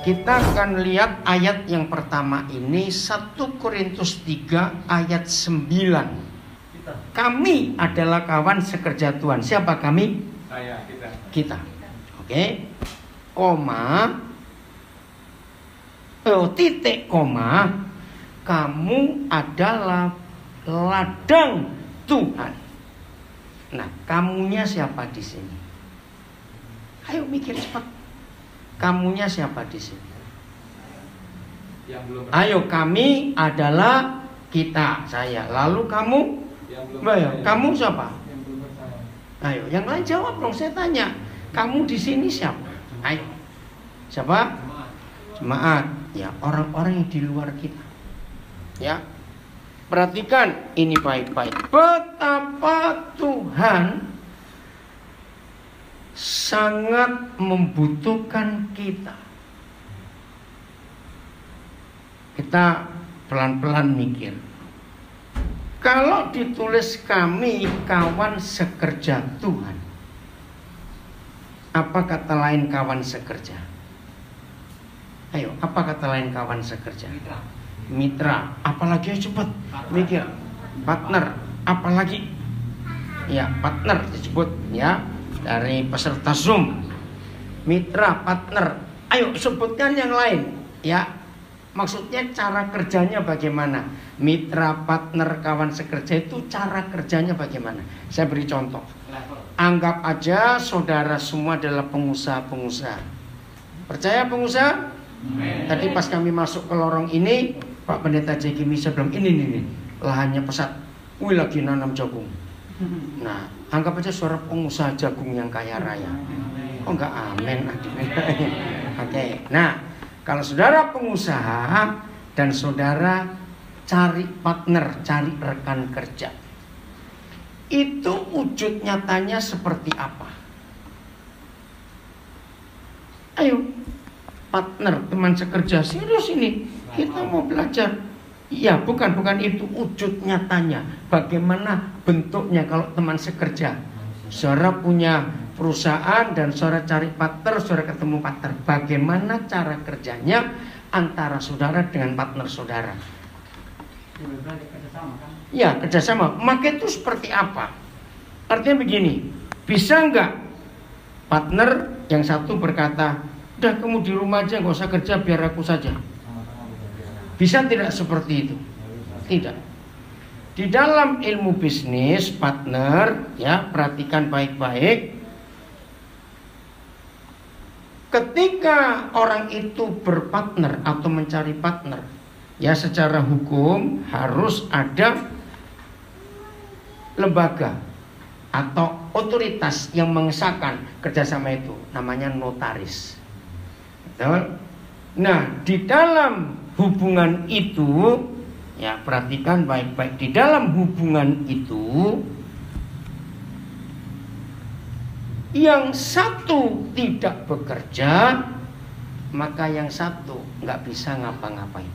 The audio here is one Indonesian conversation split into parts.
Kita akan lihat ayat yang pertama ini 1 Korintus 3 ayat 9. Kami adalah kawan sekerja Tuhan. Siapa kami? Saya, kita. Oke. Koma. Titik koma. Kamu adalah ladang Tuhan. Nah, kamunya siapa di sini? Ayo mikir cepat. Kamunya siapa di sini? Ayo, kami adalah kita, saya. Lalu kamu? Kamu siapa? Ayo, yang lain jawab dong. Saya tanya, kamu di sini siapa? Ayo, siapa? Jemaat. Ya, orang-orang yang di luar kita. Ya, perhatikan ini baik-baik. Betapa Tuhan sangat membutuhkan kita. Kita pelan-pelan mikir. Kalau ditulis kami kawan sekerja Tuhan, apa kata lain kawan sekerja? Ayo, apa kata lain kawan sekerja? Mitra. Apalagi cepat mikir. Partner. Apalagi? Ya, partner disebut ya. Dari peserta Zoom, mitra, partner. Ayo sebutkan yang lain. Ya, maksudnya cara kerjanya bagaimana? Mitra, partner, kawan sekerja itu cara kerjanya bagaimana? Saya beri contoh. Anggap aja saudara semua adalah pengusaha-pengusaha. Percaya pengusaha? Tadi pas kami masuk ke lorong ini, Pak Pendeta Jekimi sebelum ini lahannya pesat. Wih, lagi nanam jagung. Nah, anggap aja suara pengusaha jagung yang kaya raya. Oh, enggak, amin. Oke. Nah, kalau saudara pengusaha dan saudara cari partner, cari rekan kerja, itu wujud nyatanya seperti apa? Ayo, partner, teman sekerja, serius ini. Kita mau belajar. Ya, bukan itu wujud nyatanya. Bagaimana bentuknya kalau teman sekerja? Saudara punya perusahaan dan saudara cari partner, saudara ketemu partner. Bagaimana cara kerjanya antara saudara dengan partner saudara? Ya, kerjasama. Maka itu seperti apa? Artinya begini, bisa nggak partner yang satu berkata, udah kamu di rumah aja, nggak usah kerja, biar aku saja. Bisa tidak seperti itu? Tidak. Di dalam ilmu bisnis partner, ya, perhatikan baik-baik. Ketika orang itu berpartner atau mencari partner, ya secara hukum harus ada lembaga atau otoritas yang mengesahkan kerjasama itu, namanya notaris. Betul? Nah, di dalam hubungan itu, ya perhatikan baik-baik. Di dalam hubungan itu, yang satu tidak bekerja, maka yang satu nggak bisa ngapa-ngapain.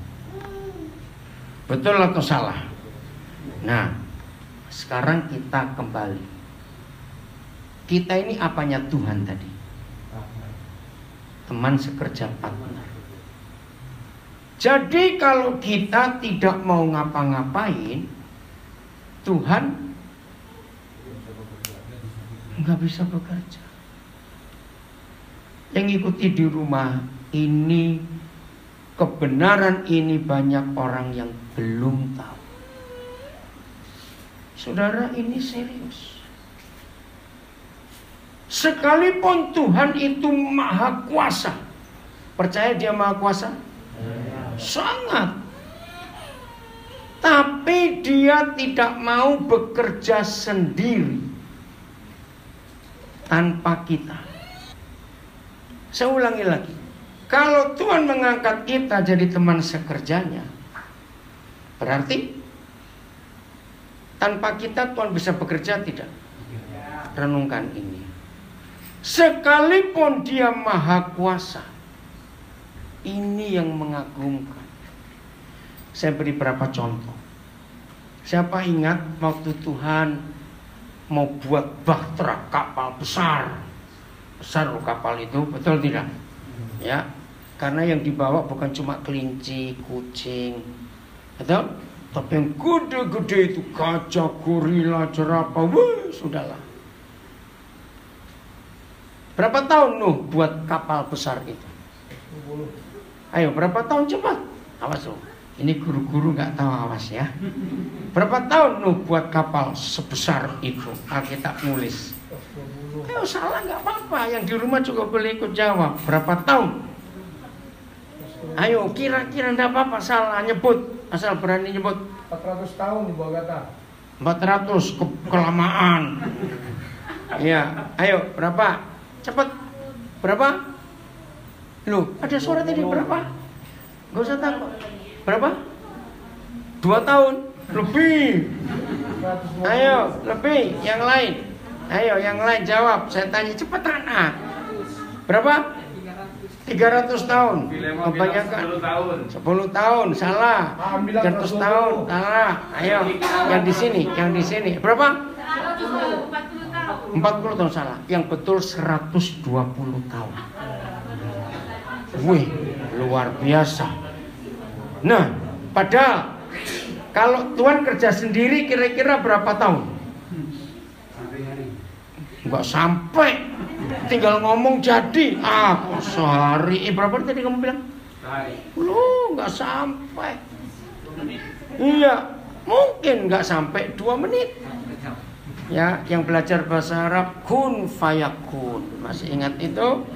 Betul atau salah? Nah, sekarang kita kembali. Kita ini apanya Tuhan tadi? Teman sekerja partner. Jadi kalau kita tidak mau ngapa-ngapain, Tuhan nggak bisa bekerja. Yang ikuti di rumah ini, kebenaran ini banyak orang yang belum tahu. Saudara, ini serius. Sekalipun Tuhan itu maha kuasa, percaya dia maha kuasa? Sangat. Tapi dia tidak mau bekerja sendiri tanpa kita. Saya ulangi lagi. Kalau Tuhan mengangkat kita jadi teman sekerjanya, berarti tanpa kita Tuhan bisa bekerja tidak? Renungkan ini. Sekalipun dia maha kuasa, ini yang mengagumkan. Saya beri beberapa contoh. Siapa ingat waktu Tuhan mau buat bahtera kapal besar? Besar loh kapal itu, betul tidak? Ya. Karena yang dibawa bukan cuma kelinci, kucing, betul? Tapi yang gede-gede itu gajah, gorila, jerapah, wah sudahlah. Berapa tahun Nuh buat kapal besar itu? Ayo, berapa tahun cepat? Awas loh. Ini guru-guru nggak tahu, awas ya. Berapa tahun Nuh buat kapal sebesar itu? Alkitab nulis. Ayo salah nggak apa-apa. Yang di rumah juga boleh ikut jawab. Berapa tahun? Ayo kira-kira nggak apa-apa, salah nyebut. Asal berani nyebut. 400 tahun di Bogota. 400 kelamaan. Ya, ayo berapa? Cepat. Berapa? Loh, ada suara tadi berapa? Gak usah takut. Berapa? 2 tahun. Lebih. Ayo, lebih. Yang lain. Ayo, yang lain jawab. Saya tanya cepetan. Berapa? 300 tahun. Kebanyakan 10 tahun. Salah. 100 tahun. Salah. Ayo, yang di sini. Berapa? 40 tahun salah. Yang betul 120 tahun. Wih, luar biasa. Nah, padahal kalau Tuhan kerja sendiri kira-kira berapa tahun? Enggak sampai. Tinggal ngomong jadi. Sehari. Berapa tadi kamu bilang? Loh, enggak sampai. Iya, mungkin enggak sampai 2 menit. Ya, yang belajar bahasa Arab kun fayakun. Masih ingat itu?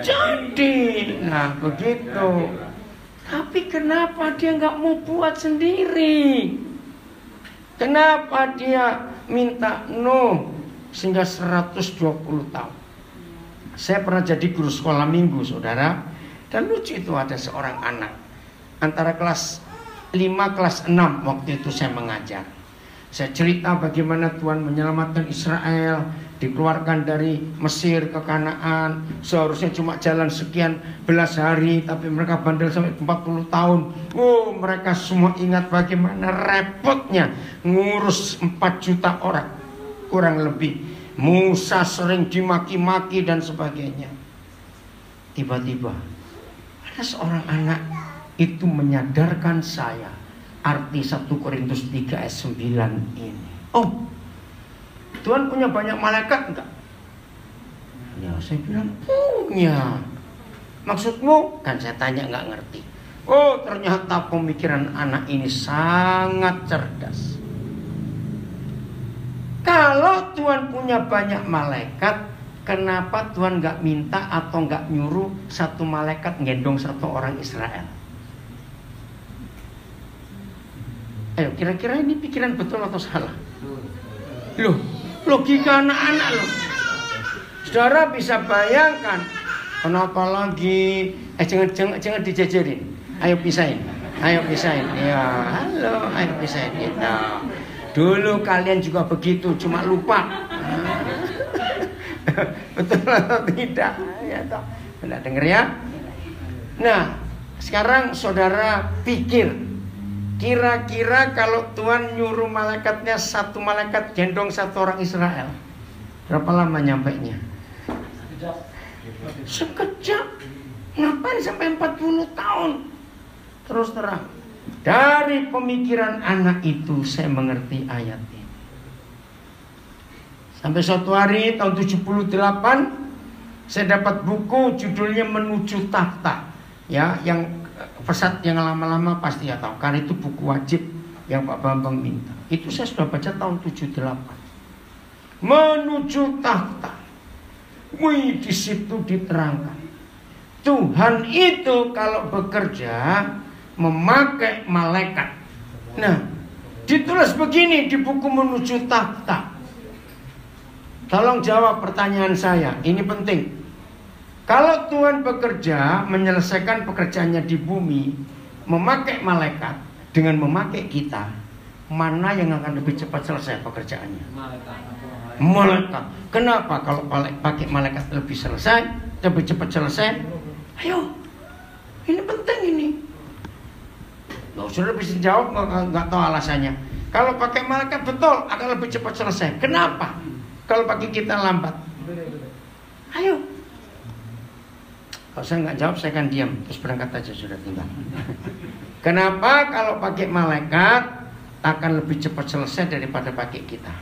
Jadi. Nah, begitu. Tapi kenapa dia nggak mau buat sendiri? Kenapa dia minta Nuh sehingga 120 tahun? Saya pernah jadi guru sekolah minggu, saudara. Dan lucu itu ada seorang anak. Antara kelas 5, kelas 6 waktu itu saya mengajar. Saya cerita bagaimana Tuhan menyelamatkan Israel, dikeluarkan dari Mesir ke Kanaan. Seharusnya cuma jalan sekian belas hari, tapi mereka bandel sampai 40 tahun. Mereka semua ingat bagaimana repotnya ngurus 4 juta orang, kurang lebih. Musa sering dimaki-maki dan sebagainya. Tiba-tiba ada seorang anak itu menyadarkan saya arti 1 Korintus 3 ayat 9 ini. Tuhan punya banyak malaikat enggak? Ya, saya bilang punya. Maksudmu? Kan saya tanya enggak ngerti. Ternyata pemikiran anak ini sangat cerdas. Kalau Tuhan punya banyak malaikat, kenapa Tuhan enggak minta atau enggak nyuruh 1 malaikat ngendong 1 orang Israel? Ayo, kira-kira ini pikiran betul atau salah? Loh, logika anak-anak loh. Saudara bisa bayangkan. Kenapa lagi? Jangan dijajarin. Ayo pisahin. Ya, halo, ayo pisahin. Gitu. Dulu kalian juga begitu, cuma lupa. Betul atau tidak? Ya toh. Benar dengar ya? Nah, sekarang saudara pikir. Kira-kira kalau Tuhan nyuruh malaikatnya 1 malaikat gendong 1 orang Israel, berapa lama nyampainya? Sekejap. Ngapain sampai 40 tahun? Terus terang, dari pemikiran anak itu saya mengerti ayat ini. Sampai suatu hari tahun 78 saya dapat buku judulnya Menuju Tahta. Ya, yang pesat yang lama-lama pasti ya tahu, karena itu buku wajib yang Pak Bambang minta. Itu saya sudah baca tahun 78. Menuju Tahta. Di situ diterangkan Tuhan itu kalau bekerja memakai malaikat. Nah, ditulis begini di buku Menuju Tahta. Tolong jawab pertanyaan saya, ini penting. Kalau Tuhan bekerja menyelesaikan pekerjaannya di bumi, memakai malaikat dengan memakai kita, mana yang akan lebih cepat selesai pekerjaannya? Malaikat. Kenapa? Kalau pakai malaikat lebih cepat selesai? Ayo, ini penting ini. Sudah bisa jawab, nggak tahu alasannya. Kalau pakai malaikat betul akan lebih cepat selesai. Kenapa? Kalau pakai kita lambat. Ayo. Kalau saya nggak jawab, saya akan diam. Terus berangkat aja, sudah tinggal. Kenapa? Kalau pakai malaikat akan lebih cepat selesai daripada pakai kita.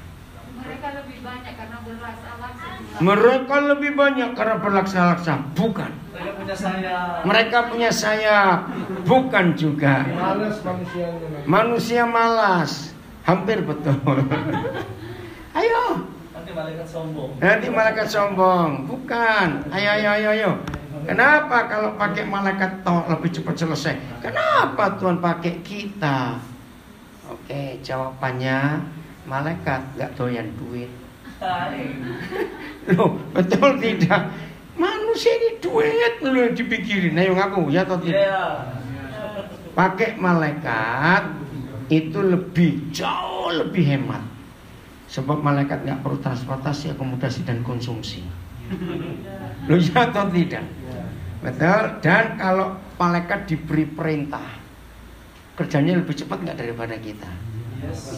Mereka lebih banyak karena berlaksa-laksa. Mereka lebih banyak karena berlaksa-laksa. Bukan. Mereka punya sayap. Mereka punya sayap. Bukan juga. Malas manusianya. Manusia malas. Hampir betul. Ayo. Nanti malaikat sombong. Nanti malaikat sombong. Bukan. Ayo. Kenapa kalau pakai malaikat lebih cepat selesai? Kenapa Tuhan pakai kita? Oke, jawabannya malaikat gak doyan duit. Loh, betul tidak? Manusia ini duit loh yang dipikirin. Ayo ngaku ya atau tidak? Iya. Pakai malaikat itu jauh lebih hemat. Sebab malaikat gak perlu transportasi, akomodasi dan konsumsi. Loh ya atau tidak? Betul. Dan kalau malaikat diberi perintah, kerjanya lebih cepat nggak daripada kita?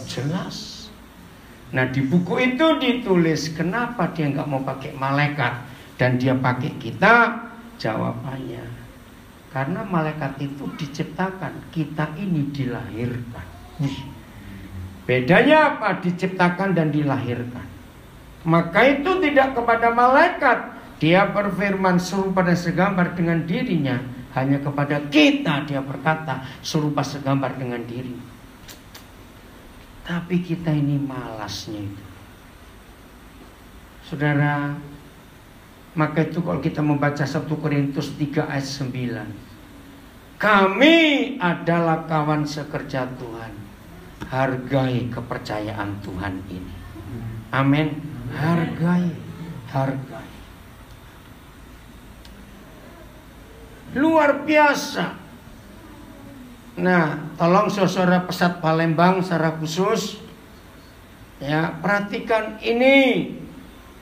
Jelas. Nah di buku itu ditulis kenapa dia nggak mau pakai malaikat dan dia pakai kita. Jawabannya karena malaikat itu diciptakan, kita ini dilahirkan. Bedanya apa? Diciptakan dan dilahirkan. Maka itu tidak kepada malaikat. Dia berfirman serupa dan segambar dengan dirinya. Hanya kepada kita dia berkata serupa segambar dengan diri. Tapi kita ini malasnya itu. Saudara, maka itu kalau kita membaca 1 Korintus 3 ayat 9. Kami adalah kawan sekerja Tuhan. Hargai kepercayaan Tuhan ini. Amin. Hargai. Luar biasa. Nah, tolong saudara Pesat Palembang secara khusus ya, perhatikan ini.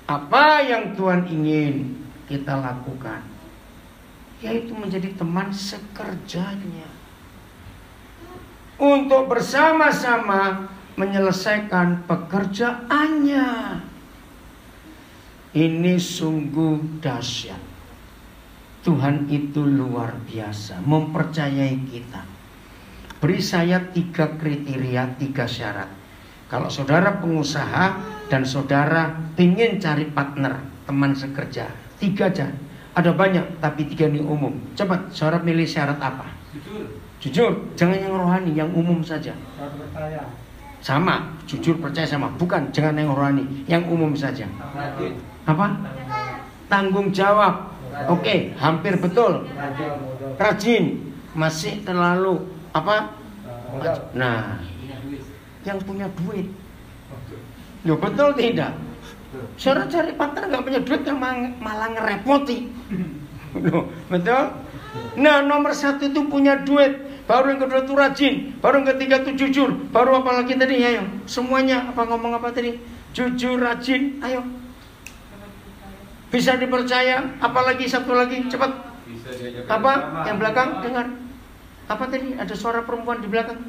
Apa yang Tuhan ingin kita lakukan, yaitu menjadi teman sekerjanya untuk bersama-sama menyelesaikan pekerjaannya. Ini sungguh dahsyat. Tuhan itu luar biasa, mempercayai kita. Beri saya 3 kriteria, 3 syarat. Kalau saudara pengusaha dan saudara ingin cari partner, teman sekerja, 3 aja. Ada banyak, tapi 3 ini umum. Cepat, saudara milih syarat apa? Jujur, jangan yang rohani, yang umum saja. Percaya. Sama, jujur percaya sama. Bukan, jangan yang rohani, yang umum saja. Apa? Tanggung jawab. Oke, hampir betul. Rajin, masih terlalu apa? Nah, yang punya duit. Loh, betul tidak? Saudara cari partner nggak punya duit yang malah ngerepoti. Loh, betul? Nah, nomor 1 itu punya duit. Baru yang kedua itu rajin. Baru yang ketiga itu jujur. Baru apa lagi tadi? Ayo, semuanya apa ngomong apa tadi? Jujur, rajin. Ayo. Bisa dipercaya. Apalagi satu lagi, cepat. Apa? Yang belakang dengar. Apa tadi? Ada suara perempuan di belakang.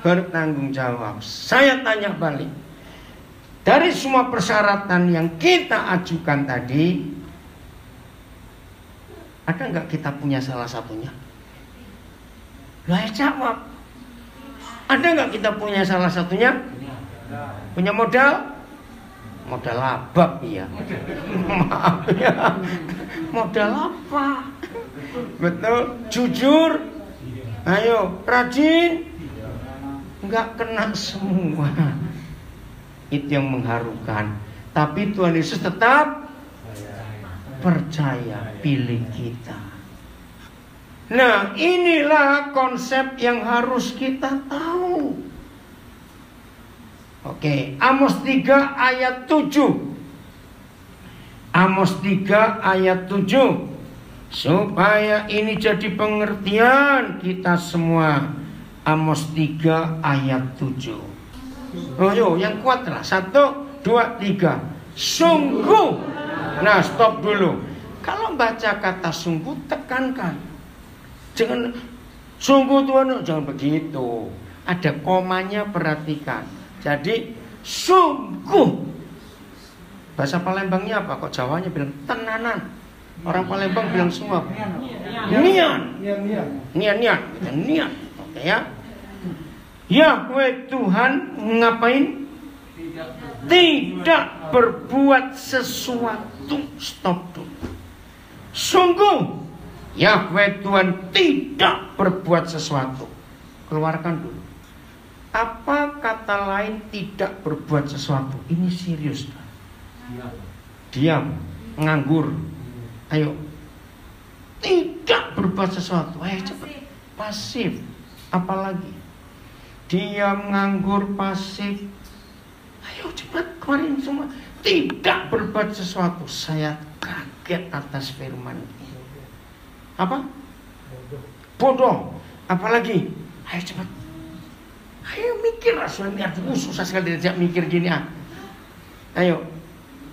Bertanggung jawab. Saya tanya balik. Dari semua persyaratan yang kita ajukan tadi, ada nggak kita punya salah satunya? Lah jawab. Ada nggak kita punya salah satunya? Punya modal? Modal labak ya. Maaf ya. Modal apa? Betul. Jujur. Ayo, rajin. Enggak kena semua. Itu yang mengharukan. Tapi Tuhan Yesus tetap percaya pilih kita. Nah, inilah konsep yang harus kita tahu. Oke, Amos 3 ayat 7. Amos 3 ayat 7. Supaya ini jadi pengertian kita semua. Amos 3 ayat 7. Oh yo, yang kuat lah. 1, 2, 3. Sungguh. Nah, stop dulu. Kalau baca kata sungguh, tekankan. Jangan sungguh Tuhan, jangan begitu. Ada komanya, perhatikan. Jadi sungguh. Bahasa Palembangnya apa? Kok Jawanya bilang tenanan. Orang Palembang bilang suap. Nian. Nian. Oke ya. Yahweh Tuhan ngapain? Tidak berbuat sesuatu. Stop dulu. Sungguh Yahweh Tuhan tidak berbuat sesuatu. Keluarkan dulu. Apa kata lain tidak berbuat sesuatu? Ini serius. Diam, nganggur. Ayo. Tidak berbuat sesuatu. Ayo cepat. Pasif. Apalagi? Diam, nganggur, pasif. Ayo cepat keluarin semua. Tidak berbuat sesuatu. Saya kaget atas firman ini. Apa? Bodoh. Apalagi? Ayo cepat. Ayo mikir rasanya. Aduh, susah sekali diajak mikir gini. Ayo.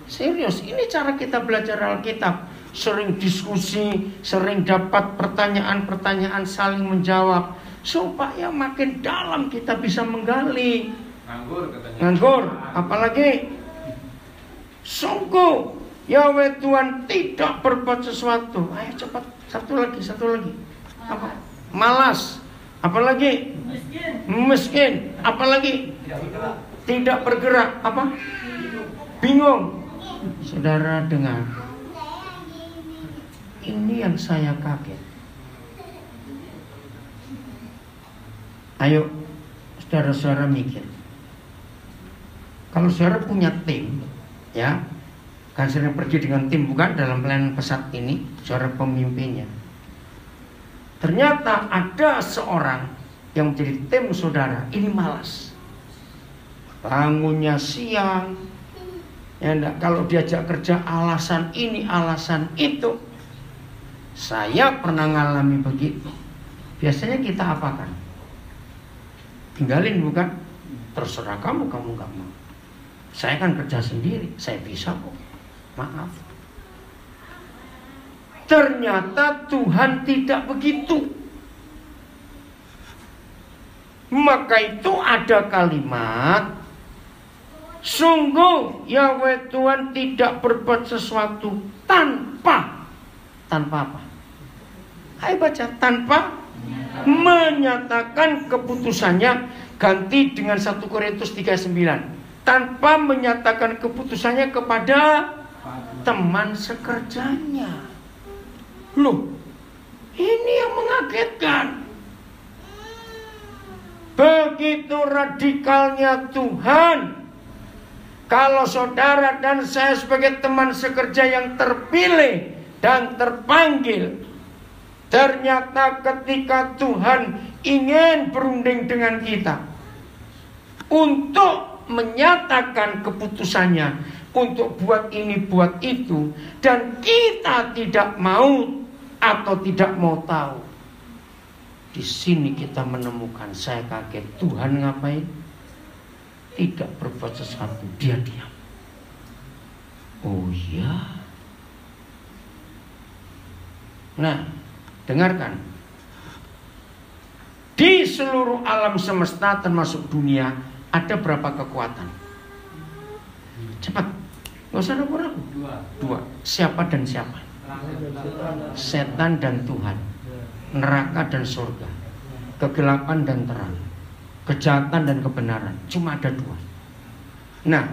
Serius, ini cara kita belajar Alkitab. Sering diskusi, sering dapat pertanyaan-pertanyaan, saling menjawab, supaya makin dalam kita bisa menggali. Nganggur katanya. Nganggur, apalagi? Sungguh Yahweh Tuhan tidak berbuat sesuatu. Ayo cepat, satu lagi. Apa? Malas. Apalagi? Miskin. Apalagi? Tidak bergerak. Apa? Bingung. Saudara dengar. Ini yang saya kaget. Ayo, saudara-saudara mikir. Kalau saudara punya tim, ya, kan sering pergi dengan tim, bukan dalam pelayanan pesat ini, saudara pemimpinnya. Ternyata ada seorang yang menjadi tim saudara, ini malas. Bangunnya siang, ya enggak, kalau diajak kerja alasan ini, alasan itu. Saya pernah ngalami begitu. Biasanya kita apakan? Tinggalin, bukan? Terserah kamu gak mau. Saya kan kerja sendiri, saya bisa kok. Maaf. Ternyata Tuhan tidak begitu. Maka itu ada kalimat, sungguh Yahweh Tuhan tidak berbuat sesuatu tanpa apa? Ayo baca, tanpa menyatakan keputusannya. Ganti dengan 1 Korintus 3:9. Tanpa menyatakan keputusannya kepada teman sekerjanya. Loh, ini yang mengagetkan. Begitu radikalnya Tuhan. Kalau saudara dan saya sebagai teman sekerja yang terpilih dan terpanggil, ternyata ketika Tuhan ingin berunding dengan kita untuk menyatakan keputusannya untuk buat ini, buat itu, dan kita tidak mau atau tidak mau tahu, di sini kita menemukan, saya kaget, Tuhan ngapain? Tidak berbuat sesuatu, dia diam. Oh ya. Nah, dengarkan. Di seluruh alam semesta termasuk dunia ada berapa kekuatan? Cepat, nggak usah ragu-ragu. Dua. Siapa dan siapa? Setan dan Tuhan. Neraka dan surga. Kegelapan dan terang. Kejahatan dan kebenaran. Cuma ada dua. Nah,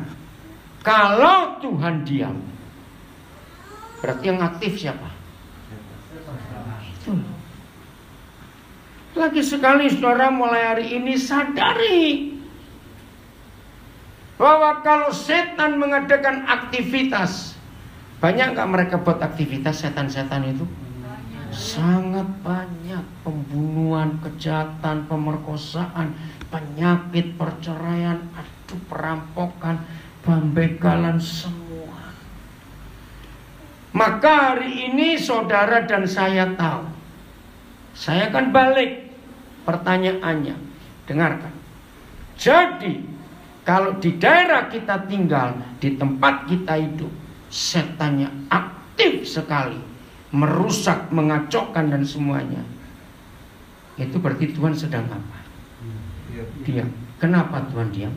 kalau Tuhan diam, berarti yang aktif siapa? Itu. Lagi sekali saudara mulai hari ini sadari bahwa kalau setan mengadakan aktivitas, banyak gak mereka buat aktivitas setan-setan itu? Sangat banyak. Pembunuhan, kejahatan, pemerkosaan, penyakit, perceraian, perampokan, pembegalan, semua. Maka hari ini saudara dan saya tahu. Saya akan balik pertanyaannya. Dengarkan. Jadi kalau di daerah kita tinggal, di tempat kita hidup, setannya aktif sekali, merusak, mengacaukan dan semuanya. Itu berarti Tuhan sedang apa? Diam. Kenapa Tuhan diam?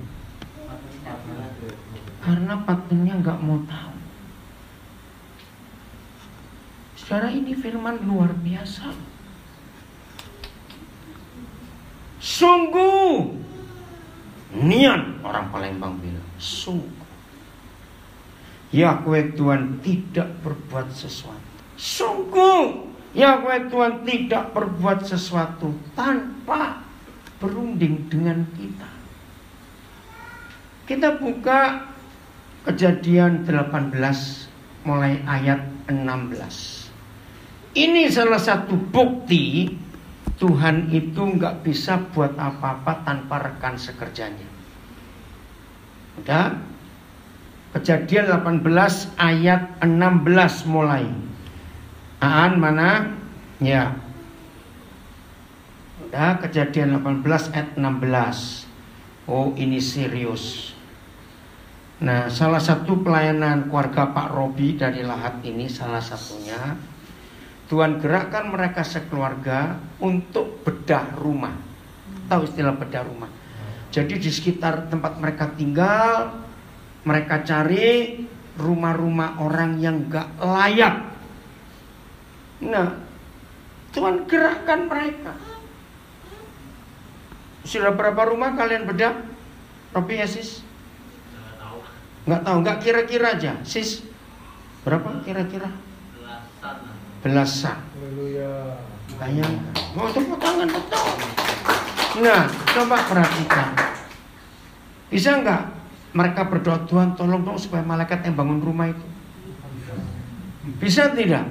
Karena patungnya nggak mau tahu. Saudara, ini firman luar biasa. Sungguh, nian orang Palembang bilang, sungguh Yahweh Tuhan tidak berbuat sesuatu. Sungguh Yahweh Tuhan tidak berbuat sesuatu tanpa berunding dengan kita. Kita buka Kejadian 18 mulai ayat 16. Ini salah satu bukti Tuhan itu nggak bisa buat apa-apa tanpa rekan sekerjanya. Udah? Kejadian 18 ayat 16 mulai. Aan mana? Ya. Udah, Kejadian 18 ayat 16. Oh, ini serius. Nah, salah satu pelayanan keluarga Pak Robi dari Lahat ini salah satunya, Tuhan gerakkan mereka sekeluarga untuk bedah rumah. Tahu istilah bedah rumah? Jadi di sekitar tempat mereka tinggal, mereka cari rumah-rumah orang yang gak layak. Nah, Tuhan gerakkan mereka. Sudah berapa rumah kalian bedah? Robi ya sis? Nggak tahu, nggak kira-kira aja, sis. Berapa kira-kira? Belasan. Haleluya. Bayangkan. Mau tepuk tangan betul. Nah, coba perhatikan. Bisa nggak mereka berdoa, Tuhan tolong dong supaya malaikat yang bangun rumah itu? Bisa tidak?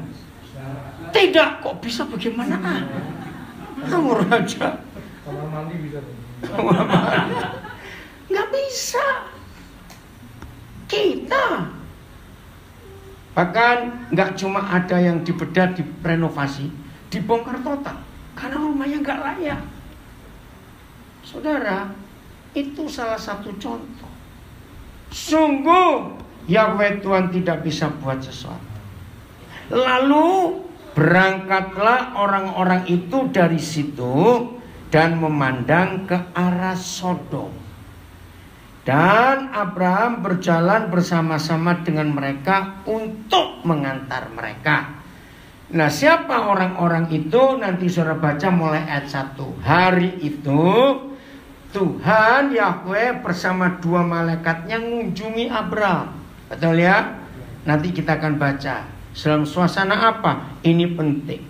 Tidak, kok bisa bagaimana? Ngawur aja. Kamar mandi bisa. Nggak bisa. Kita bahkan nggak cuma ada yang dibedah, direnovasi, dibongkar total karena rumahnya nggak layak. Saudara, itu salah satu contoh. Sungguh Yahweh Tuhan tidak bisa buat sesuatu. Lalu berangkatlah orang-orang itu dari situ dan memandang ke arah Sodom. Dan Abraham berjalan bersama-sama dengan mereka untuk mengantar mereka. Nah, siapa orang-orang itu? Nanti saudara baca mulai ayat 1. Hari itu Tuhan Yahweh bersama dua malaikatnya mengunjungi Abraham. Betul ya? Nanti kita akan baca. Dalam suasana apa? Ini penting.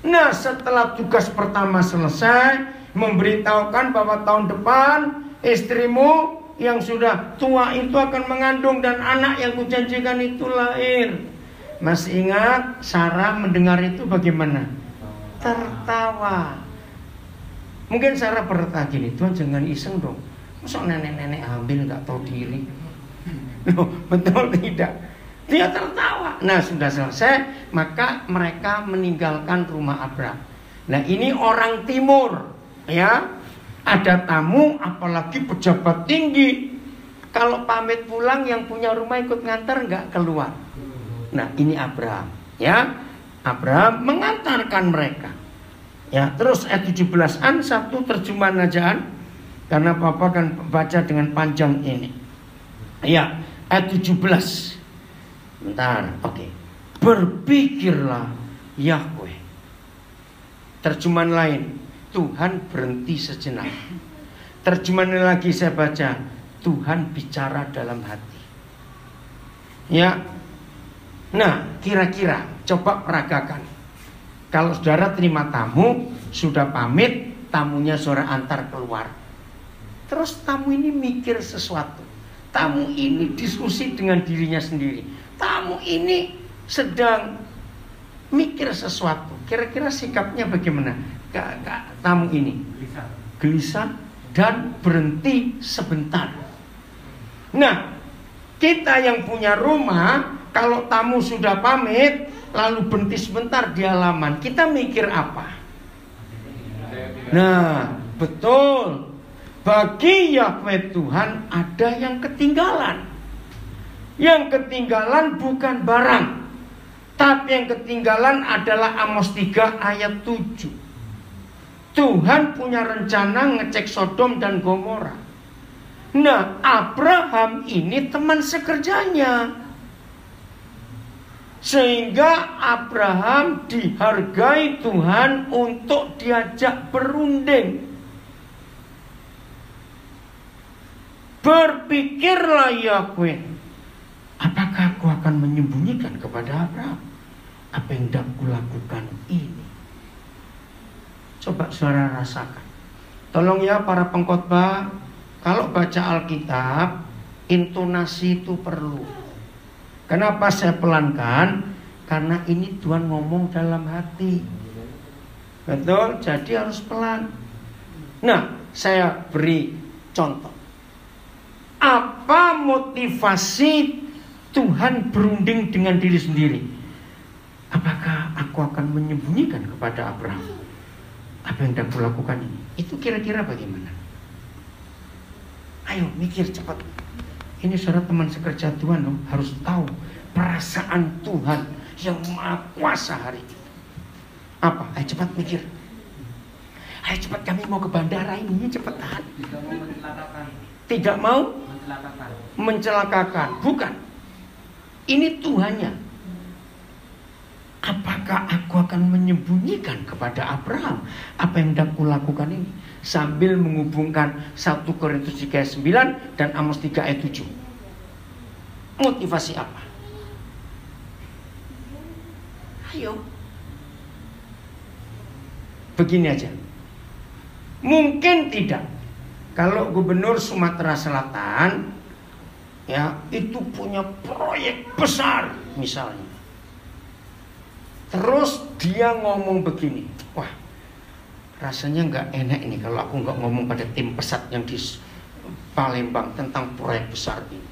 Nah, setelah tugas pertama selesai, memberitahukan bahwa tahun depan istrimu yang sudah tua itu akan mengandung dan anak yang kujanjikan itu lahir. Masih ingat Sarah mendengar itu bagaimana? Tertawa. Mungkin Sarah berkata gini, Tuhan jangan iseng dong. Masa nenek-nenek hamil gak tahu diri? Loh, betul tidak? Dia tertawa. Nah, sudah selesai, maka mereka meninggalkan rumah Abraham. Nah, ini orang timur, ya. Ada tamu, apalagi pejabat tinggi. Kalau pamit pulang, yang punya rumah ikut ngantar nggak keluar. Nah, ini Abraham, ya. Abraham mengantarkan mereka. Ya, terus ayat 17-an satu terjemahan ajaan, karena Papa kan baca dengan panjang ini. Ya, ayat 17. Bentar, oke. Berpikirlah Yahweh. Terjemahan lain, Tuhan berhenti sejenak. Terjemahan lagi saya baca, Tuhan bicara dalam hati. Ya. Nah, kira-kira coba peragakan. Kalau saudara terima tamu, sudah pamit, tamunya saudara antar keluar. Terus tamu ini mikir sesuatu. Tamu ini diskusi dengan dirinya sendiri. Tamu ini sedang mikir sesuatu. Kira-kira sikapnya bagaimana? Tamu ini gelisah dan berhenti sebentar. Nah, kita yang punya rumah, kalau tamu sudah pamit lalu berhenti sebentar di halaman, kita mikir apa? Nah, betul. Bagi Yahweh Tuhan ada yang ketinggalan. Yang ketinggalan bukan barang, tapi yang ketinggalan adalah Amos 3 ayat 7. Tuhan punya rencana ngecek Sodom dan Gomora. Nah, Abraham ini teman sekerjanya. Sehingga Abraham dihargai Tuhan untuk diajak berunding. Berpikirlah Yahweh, apakah aku akan menyembunyikan kepada Abraham apa yang hendak kulakukan ini? Coba saudara rasakan. Tolong ya para pengkhotbah, kalau baca Alkitab, intonasi itu perlu. Kenapa saya pelankan? Karena ini Tuhan ngomong dalam hati. Betul? Jadi harus pelan. Nah, saya beri contoh. Apa motivasi Tuhan berunding dengan diri sendiri? Apakah aku akan menyembunyikan kepada Abraham apa yang hendak kulakukan ini? Itu kira-kira bagaimana? Ayo mikir cepat. Ini saudara teman sekerja Tuhan loh, harus tahu perasaan Tuhan yang maha kuasa hari ini. Apa? Ayo cepat mikir. Ayo cepat, kami mau ke bandara ini, cepetan. Tidak mau mencelakakan. Bukan. Ini Tuhannya. Apakah aku akan menyembunyikan kepada Abraham apa yang hendak kulakukan ini? Sambil menghubungkan 1 Korintus 3 ayat 9 dan Amos 3 ayat 7. Motivasi apa? Ayo. Begini aja. Mungkin tidak. Kalau Gubernur Sumatera Selatan ya itu punya proyek besar misalnya. Terus dia ngomong begini, wah rasanya nggak enak ini kalau aku nggak ngomong pada tim pesat yang di Palembang tentang proyek besar ini.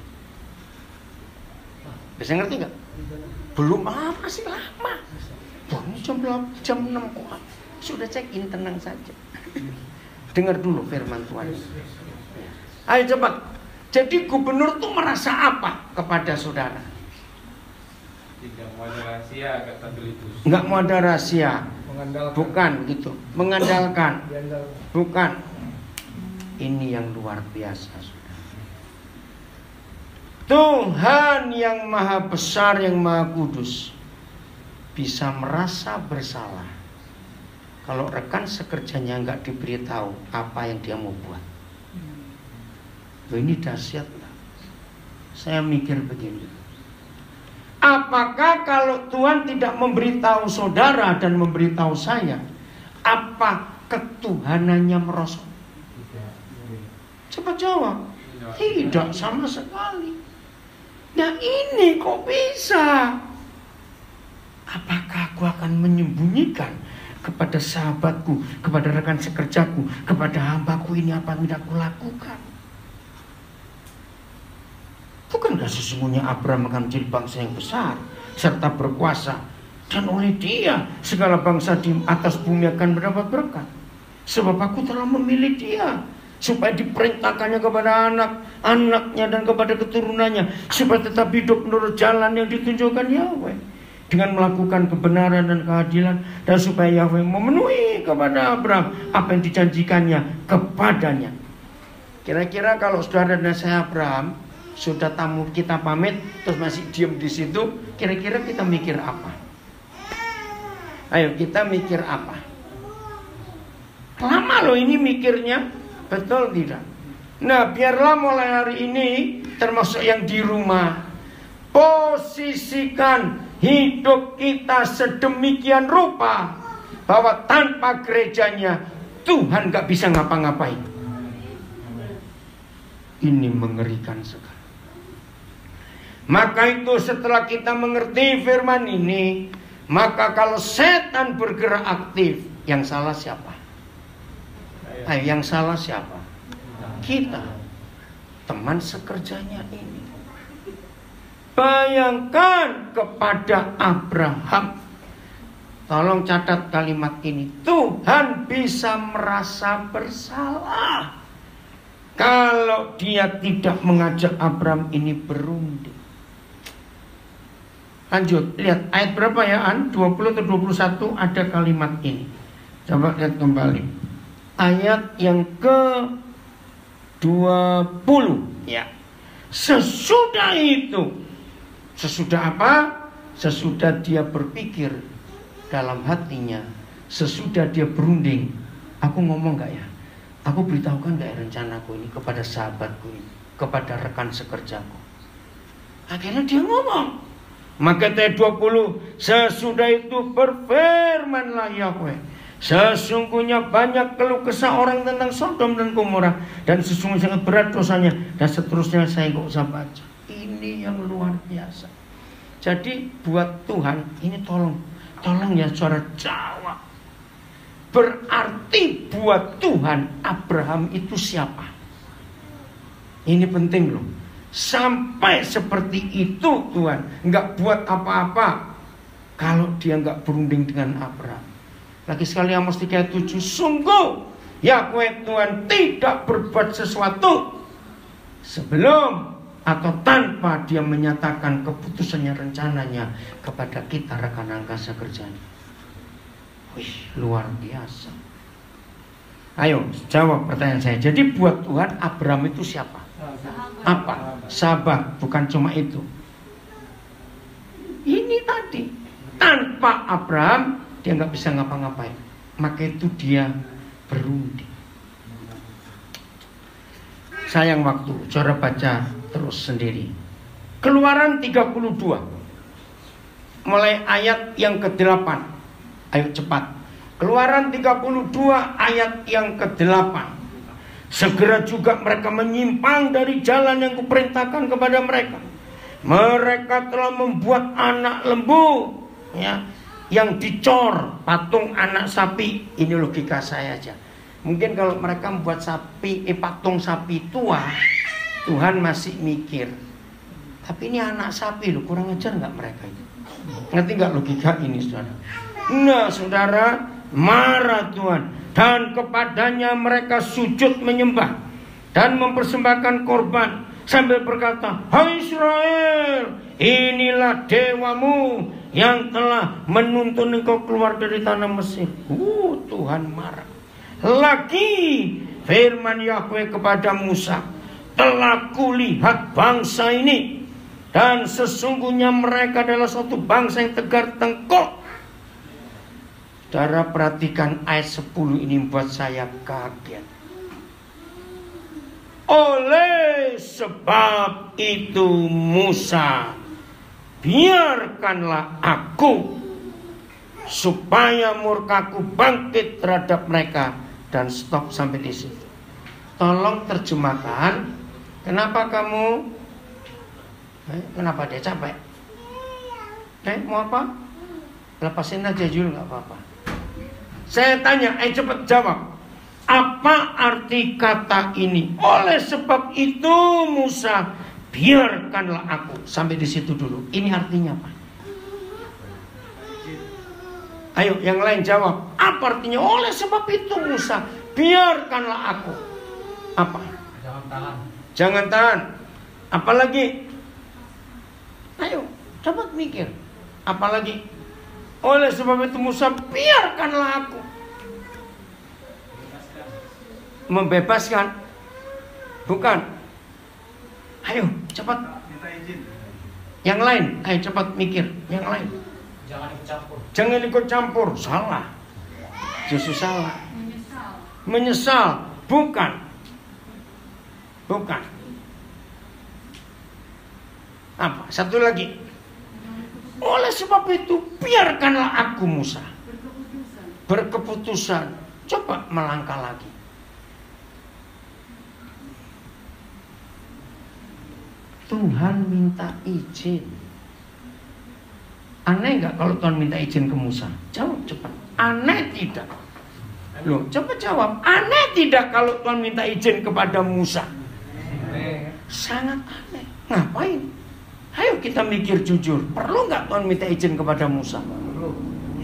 Bisa ngerti nggak? Belum masih lama. Wah, jam 6 kok. Sudah check in, tenang saja. Dengar dulu firman Tuhan. Ayo cepat. Jadi gubernur tuh merasa apa kepada saudara? Tidak mau ada rahasia, kata Filippus. Nggak mau ada rahasia. Mengandalkan. Bukan gitu. Mengandalkan. Diandalkan. Bukan. Ini yang luar biasa, saudara. Tuhan yang maha besar, yang maha kudus, bisa merasa bersalah kalau rekan sekerjanya nggak diberitahu apa yang dia mau buat. Loh, ini dahsyat lah. Saya mikir begini. Apakah kalau Tuhan tidak memberitahu saudara dan memberitahu saya, apa ketuhanannya merosot? Coba jawab. Tidak sama sekali. Nah ini kok bisa? Apakah aku akan menyembunyikan kepada sahabatku, kepada rekan sekerjaku, kepada hambaku ini apa yang tidak kulakukan? Bukankah sesungguhnya Abraham akan menjadi bangsa yang besar serta berkuasa, dan oleh dia segala bangsa di atas bumi akan mendapat berkat. Sebab aku telah memilih dia supaya diperintahkannya kepada anak-anaknya dan kepada keturunannya, supaya tetap hidup menurut jalan yang ditunjukkan Yahweh, dengan melakukan kebenaran dan keadilan, dan supaya Yahweh memenuhi kepada Abraham apa yang dijanjikannya kepadanya. Kira-kira kalau saudara dan saya Abraham, sudah tamu kita pamit terus masih diam di situ, kira-kira kita mikir apa? Ayo kita mikir apa? Lama loh ini mikirnya, betul tidak? Nah biarlah mulai hari ini, termasuk yang di rumah, posisikan hidup kita sedemikian rupa bahwa tanpa gerejanya Tuhan gak bisa ngapa-ngapain. Ini mengerikan sekali. Maka itu setelah kita mengerti firman ini, maka kalau setan bergerak aktif, yang salah siapa? Yang salah siapa? Kita, teman sekerjanya ini. Bayangkan kepada Abraham. Tolong catat kalimat ini. Tuhan bisa merasa bersalah kalau dia tidak mengajak Abraham ini berunding. Lanjut, lihat ayat berapa ya An? 20 atau 21 ada kalimat ini. Coba lihat kembali. Ayat yang ke-20 ya. Sesudah itu, sesudah apa? sesudah dia berpikir dalam hatinya, sesudah dia berunding, aku ngomong gak ya? Aku beritahukan gak ya rencanaku ini kepada sahabatku ini, kepada rekan sekerjaku? Akhirnya dia ngomong. Maka ayat 20, sesudah itu berfirmanlah Yahweh, sesungguhnya banyak keluh kesah orang tentang Sodom dan Gomora, dan sesungguhnya sangat berat dosanya, dan seterusnya saya nggak usah baca. Ini yang luar biasa. Jadi buat Tuhan ini tolong ya saudara jawab. Berarti buat Tuhan Abraham itu siapa? Ini penting loh. Sampai seperti itu Tuhan nggak buat apa-apa kalau dia nggak berunding dengan Abraham. Lagi sekali Amos 3:7, sungguh Yahweh Tuhan tidak berbuat sesuatu sebelum atau tanpa dia menyatakan keputusannya, rencananya kepada kita rekan angkasa kerjanya. Wih, luar biasa. Ayo jawab pertanyaan saya. Jadi buat Tuhan Abraham itu siapa? Apa? Sahabat, bukan cuma itu. Ini tadi, tanpa Abraham dia nggak bisa ngapa-ngapain. Maka itu dia berunding. Sayang waktu, coba baca terus sendiri. Keluaran 32, mulai ayat yang ke-8. Ayo cepat. Keluaran 32 ayat yang ke-8. Segera juga mereka menyimpang dari jalan yang kuperintahkan kepada mereka. Mereka telah membuat anak lembu, ya, yang dicor patung anak sapi. Ini logika saya aja. Mungkin kalau mereka membuat patung sapi tua, Tuhan masih mikir. Tapi ini anak sapi loh, kurang ajar nggak mereka itu? Ngerti nggak logika ini, saudara? Nah, saudara, marah Tuhan. Dan kepadanya mereka sujud menyembah dan mempersembahkan korban sambil berkata, hai Israel, inilah dewamu yang telah menuntun engkau keluar dari tanah Mesir. Tuhan marah. Lagi firman Yahweh kepada Musa, telah kulihat bangsa ini, dan sesungguhnya mereka adalah suatu bangsa yang tegar tengkuk. Saudara, perhatikan ayat 10 ini buat saya kaget. Oleh sebab itu Musa, biarkanlah aku supaya murkaku bangkit terhadap mereka. Dan stop sampai di situ. Tolong terjemahkan. Kenapa kamu? Kenapa dia capek? Mau apa? Lepasin aja Jul, nggak apa-apa. Saya tanya, cepat jawab. Apa arti kata ini? Oleh sebab itu Musa, biarkanlah aku. Sampai di situ dulu. Ini artinya apa? Ayo yang lain jawab. Apa artinya oleh sebab itu Musa, biarkanlah aku? Apa? Jangan tahan. Jangan tahan. Apalagi? Ayo cepat mikir. Apalagi? Oleh sebab itu Musa, biarkanlah aku. Membebaskan. Bukan. Ayo cepat. Yang lain, ayo cepat mikir. Yang lain. Jangan ikut campur. Jangan ikut campur. Salah. Justru salah. Menyesal. Bukan. Bukan. Apa? Satu lagi. Oleh sebab itu biarkanlah aku Musa berkeputusan. Coba melangkah lagi. Tuhan minta izin. Aneh nggak kalau Tuhan minta izin ke Musa? Jawab cepat. Aneh tidak? Loh, coba jawab. Aneh tidak kalau Tuhan minta izin kepada Musa? Sangat aneh. Ngapain? Ayo kita mikir jujur. Perlu nggak Tuhan minta izin kepada Musa?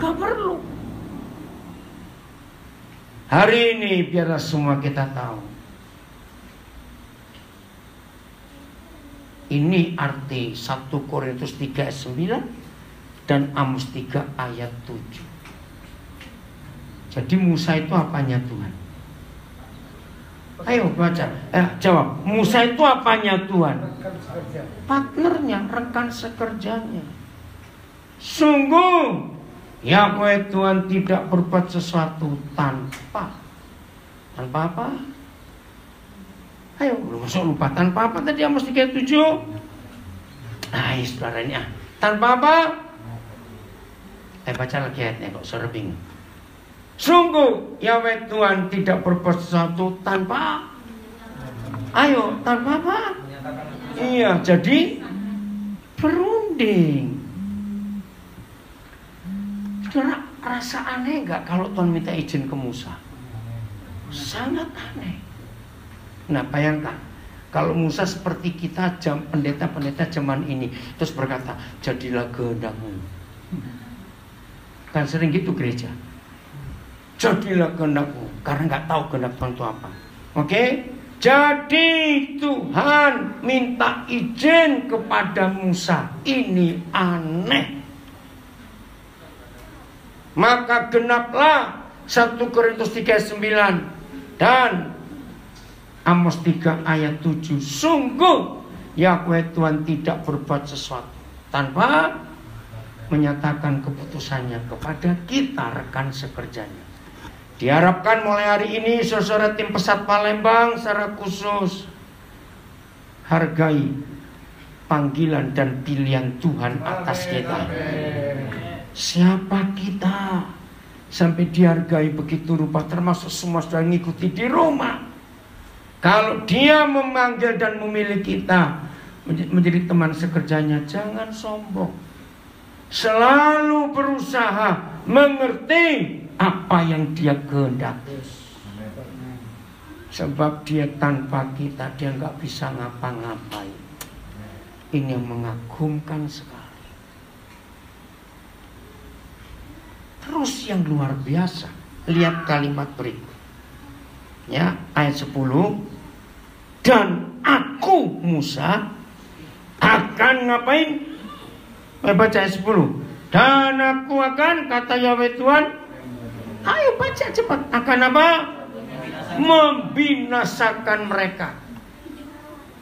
Nggak perlu. Hari ini biarlah semua kita tahu. Ini arti 1 Korintus 3 ayat 9 dan Amos 3 ayat 7. Jadi Musa itu apanya Tuhan? Ayo baca, jawab. Musa itu apanya Tuhan? Partnernya, rekan sekerjanya. Sungguh Yahweh Tuhan tidak berbuat sesuatu tanpa apa? Ayo, masuk lupa tanpa apa tadi yang mesti kayak 7. Nah, saudaranya tanpa apa? Baca lagi ayatnya kok saudara bingung. Sungguh Yahweh Tuhan tidak berbuat sesuatu tanpa. Ayo, tanpa apa? Iya, jadi berunding. Saudara, rasa aneh nggak kalau Tuhan minta izin ke Musa? Sangat aneh. Nah, bayangkan kalau Musa seperti kita pendeta-pendeta zaman ini terus berkata, jadilah kehendakmu. Kan sering gitu gereja. Jadilah kehendakmu, karena nggak tahu kehendak Tuhan itu apa. Oke? Jadi Tuhan minta izin kepada Musa. Ini aneh. Maka genaplah 1 Korintus 3:9 dan Amos 3 ayat 7. Sungguh Yahweh Tuhan tidak berbuat sesuatu tanpa menyatakan keputusannya kepada kita rekan sekerjanya. Diharapkan mulai hari ini saudara tim Pesat Palembang secara khusus hargai panggilan dan pilihan Tuhan atas kita. Siapa kita sampai dihargai begitu rupa, termasuk semua sudah mengikuti di rumah. Kalau dia memanggil dan memilih kita menjadi teman sekerjanya, jangan sombong. Selalu berusaha mengerti apa yang dia kehendaki. Sebab dia tanpa kita, dia nggak bisa ngapa-ngapain. Ini yang mengagumkan sekali. Terus yang luar biasa, lihat kalimat berikut. Ya, ayat 10. Dan aku Musa akan ngapain? Baca ayat 10. Dan aku akan, kata Yahweh Tuhan. Ayo baca cepat. Akan apa? Membinasakan mereka.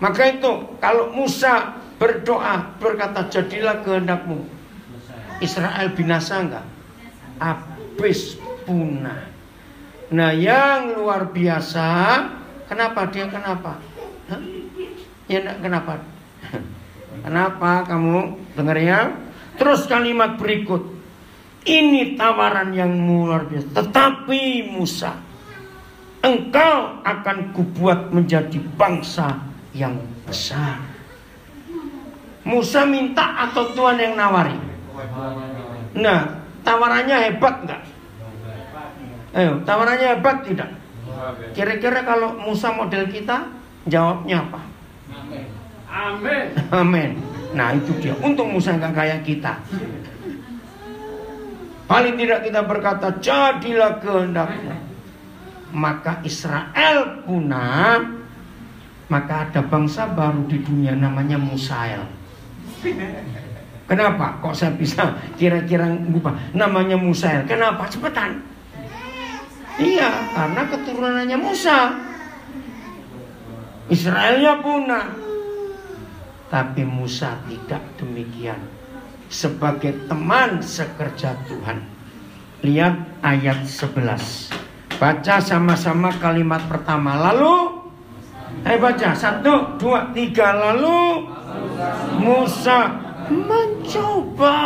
Maka itu kalau Musa berdoa berkata jadilah kehendakmu, Israel binasa enggak? Habis punah. Nah, yang luar biasa, kenapa dia kenapa? Hah? Ya enggak, kenapa? Kenapa kamu dengar ya? Terus kalimat berikut. Ini tawaran yang luar biasa. Tetapi Musa, engkau akan kubuat menjadi bangsa yang besar. Musa minta atau Tuhan yang nawari? Nah, tawarannya hebat enggak? Ayo, tawarannya hebat tidak? Kira-kira kalau Musa model kita, jawabnya apa? Amin. Amin. Nah, itu dia. Untung Musa enggak kayak kita. Paling tidak kita berkata, jadilah kehendakmu. Maka Israel punah. Maka ada bangsa baru di dunia namanya Musael. Kenapa? Kok saya bisa kira-kira lupa namanya Musael? Kenapa? Cepetan. Iya, karena keturunannya Musa. Israelnya punah. Tapi Musa tidak demikian. Sebagai teman sekerja Tuhan. Lihat ayat 11. Baca sama-sama kalimat pertama. Lalu baca 1, 2, 3. Lalu Musa mencoba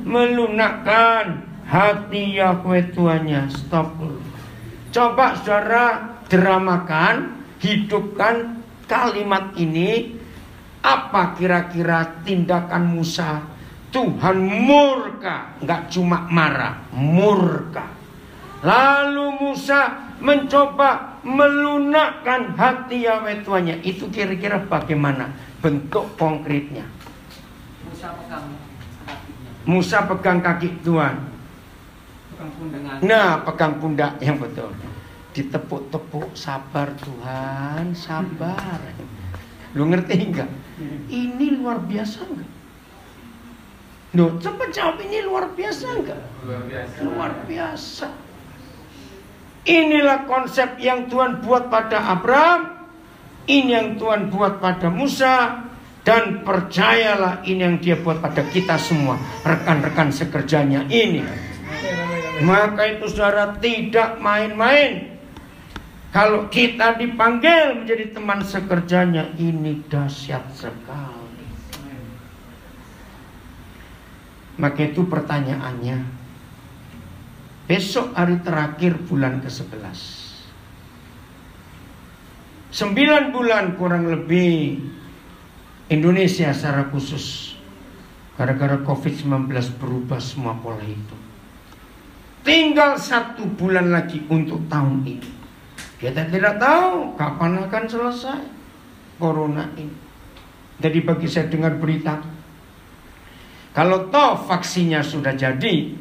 melunakkan hati Yahweh Tuhannya. Stop. Coba saudara dramakan, hidupkan kalimat ini. Apa kira-kira tindakan Musa? Tuhan murka, nggak cuma marah, murka. Lalu Musa mencoba melunakkan hati Yahweh Tuhannya. Itu kira-kira bagaimana bentuk konkretnya? Musa pegang kaki Tuhan. Nah, pegang pundak yang betul. Ditepuk-tepuk, sabar Tuhan, sabar. Lu ngerti enggak? Ini luar biasa enggak? Loh, cepat jawab, ini luar biasa enggak? Luar biasa. Luar biasa. Inilah konsep yang Tuhan buat pada Abraham. Ini yang Tuhan buat pada Musa. Dan percayalah ini yang dia buat pada kita semua, rekan-rekan sekerjanya ini. Maka itu saudara tidak main-main. Kalau kita dipanggil menjadi teman sekerjanya, ini dahsyat sekali. Maka itu pertanyaannya, besok hari terakhir bulan ke-11, 9 bulan kurang lebih Indonesia secara khusus gara-gara COVID-19 berubah semua pola hidup. Tinggal 1 bulan lagi untuk tahun ini. Kita tidak tahu kapan akan selesai corona ini. Jadi bagi saya dengar berita, kalau toh vaksinnya sudah jadi,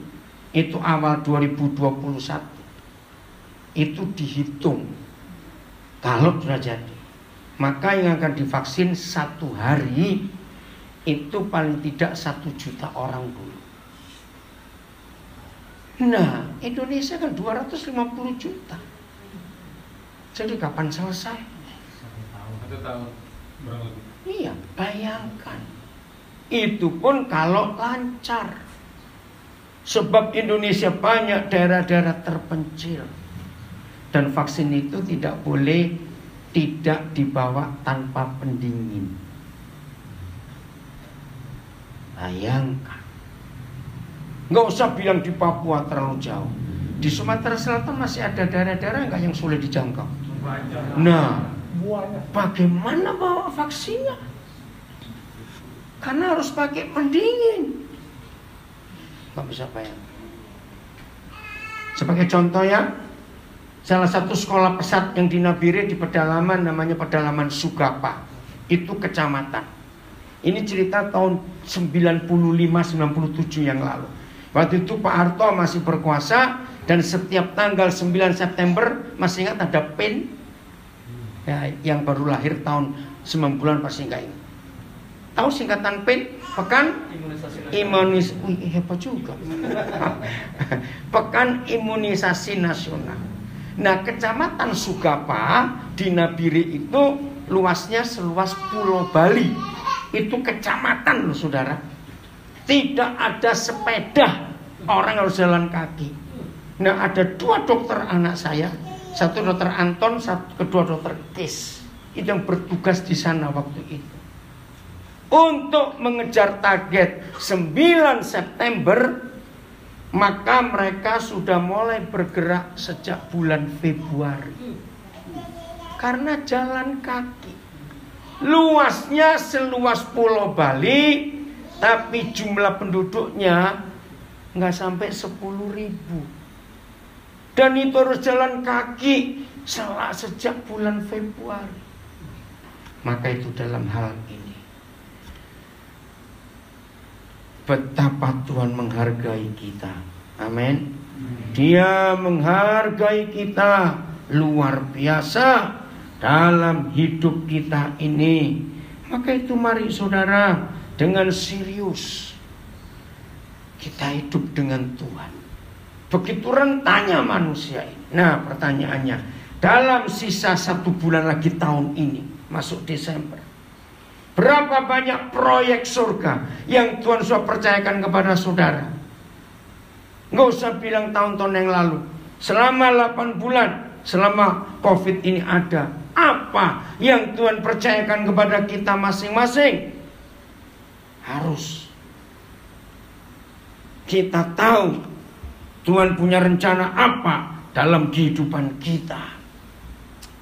itu awal 2021, itu dihitung. Kalau sudah jadi, maka yang akan divaksin 1 hari itu paling tidak 1 juta orang dulu. Nah, Indonesia kan 250 juta. Jadi kapan selesai? 1 tahun kurang lebih. Iya, bayangkan. Itu pun kalau lancar. Sebab Indonesia banyak daerah-daerah terpencil. Dan vaksin itu tidak boleh tidak dibawa tanpa pendingin. Bayangkan. Nggak usah bilang di Papua terlalu jauh. Di Sumatera Selatan masih ada daerah-daerah nggak yang sulit dijangkau. Nah, bagaimana bawa vaksinnya? Karena harus pakai pendingin. Nggak bisa bayangkan. Sebagai contoh ya, salah satu sekolah pesat yang di Nabire di pedalaman namanya pedalaman Sugapa. Itu kecamatan. Ini cerita tahun 95-97 yang lalu. Waktu itu Pak Harto masih berkuasa dan setiap tanggal 9 September masih ingat ada PIN ya, yang baru lahir tahun 9 bulan pasti nggak ingat. Tahu singkatan PIN? Pekan Imunisasi hebat juga. Pekan Imunisasi Nasional. Nah, kecamatan Sugapa di Nabire itu luasnya seluas Pulau Bali. Itu kecamatan loh saudara. Tidak ada sepeda, orang harus jalan kaki. Nah, ada 2 dokter anak saya, satu dokter Anton, kedua dokter Kes. Itu yang bertugas di sana waktu itu. Untuk mengejar target 9 September, maka mereka sudah mulai bergerak sejak bulan Februari. Karena jalan kaki. Luasnya seluas Pulau Bali, tapi jumlah penduduknya nggak sampai 10.000. Dan itu harus jalan kaki sejak bulan Februari. Maka itu dalam hal ini, betapa Tuhan menghargai kita. Amin. Dia menghargai kita luar biasa dalam hidup kita ini. Maka itu mari saudara, dengan serius kita hidup dengan Tuhan. Begitu rentannya manusia ini. Nah, pertanyaannya, dalam sisa 1 bulan lagi tahun ini, masuk Desember, berapa banyak proyek surga yang Tuhan sudah percayakan kepada saudara? Nggak usah bilang tahun-tahun yang lalu. Selama 8 bulan, selama COVID ini ada, apa yang Tuhan percayakan kepada kita masing-masing? Harus kita tahu Tuhan punya rencana apa dalam kehidupan kita.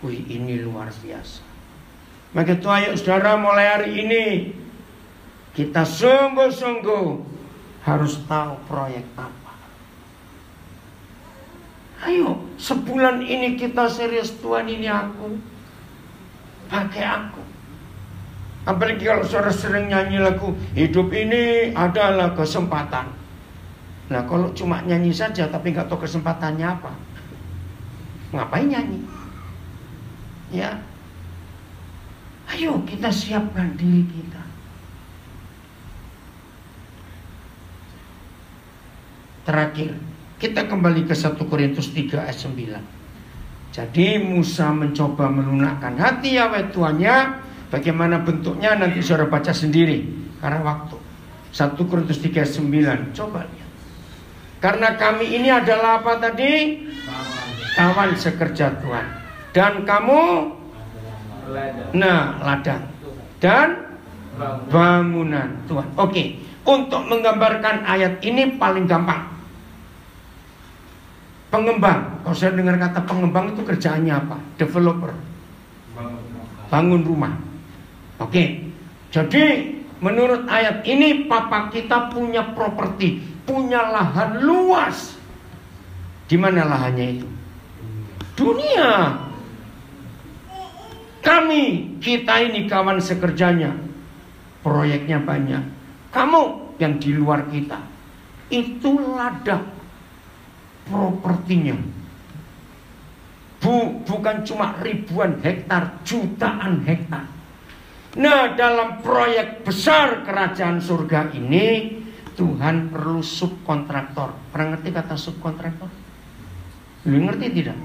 Wih, ini luar biasa. Maka itu ayo saudara, mulai hari ini kita sungguh-sungguh harus tahu proyek apa. Ayo, sebulan ini kita serius, Tuhan ini aku, pakai aku. Apalagi kalau saudara sering nyanyi lagu, hidup ini adalah kesempatan. Nah, kalau cuma nyanyi saja tapi nggak tahu kesempatannya apa, ngapain nyanyi? Ya, ayo kita siapkan diri kita. Terakhir, kita kembali ke 1 Korintus 3 ayat 9. Jadi Musa mencoba melunakkan hati Yahweh Tuhannya Bagaimana bentuknya nanti saudara baca sendiri karena waktu. 1 Korintus 3:9. Coba lihat. Karena kami ini adalah apa tadi? Kawan sekerja Tuhan. Dan kamu ladang dan bangunan Tuhan. Oke, untuk menggambarkan ayat ini paling gampang. Pengembang. Kalau saya dengar kata pengembang itu kerjaannya apa? Developer. Bangun rumah. Oke. Jadi menurut ayat ini papa kita punya properti, punya lahan luas. Di mana lahannya itu? Dunia. Kita ini kawan sekerjanya. Proyeknya banyak. Kamu yang di luar kita, itu ladang propertinya. Bukan cuma ribuan hektar, jutaan hektar. Nah, dalam proyek besar kerajaan surga ini, Tuhan perlu subkontraktor. Pernah ngerti kata subkontraktor? Lu ngerti tidak?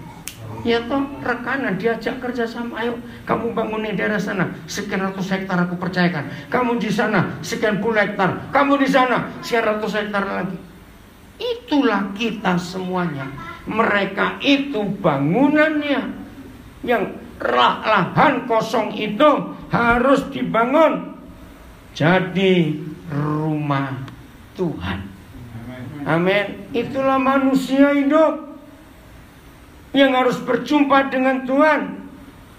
Ya toh, rekanan diajak kerja sama. Ayo, kamu bangun di daerah sana, sekian ratus hektar aku percayakan. Kamu di sana, sekian puluh hektar. Kamu di sana, sekian ratus hektar lagi. Itulah kita semuanya. Mereka itu bangunannya. Yang lahan kosong itu harus dibangun jadi rumah Tuhan. Amin. Itulah manusia hidup yang harus berjumpa dengan Tuhan.